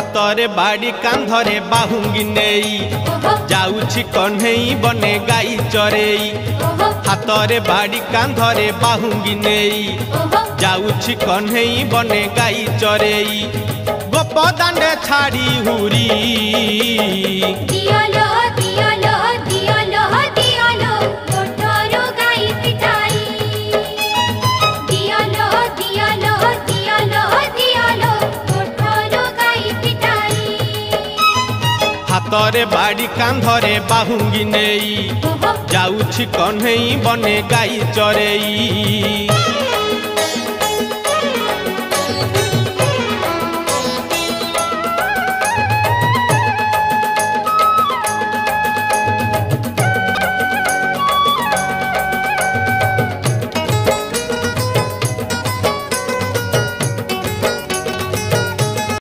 हातरे बाड़ी कांधरे बाहुंगी नेई जाउछि कन्हई बने गाई चरेई। हातरे बाड़ी कांधरे बाहुंगी नेई जाउछि कन्हई बने गाई चरेई। गोप दांडे छाड़ी हुरी दियालो दियालो दियालो दियालो कोठरो गाई पिटाई। दियालो दियालो दियालो दियालो कोठरो गाई पिटाई। हातरे बाड़ी कांधरे बाहुंगी नेई जाउछि कन्हई बने गाई चरेई।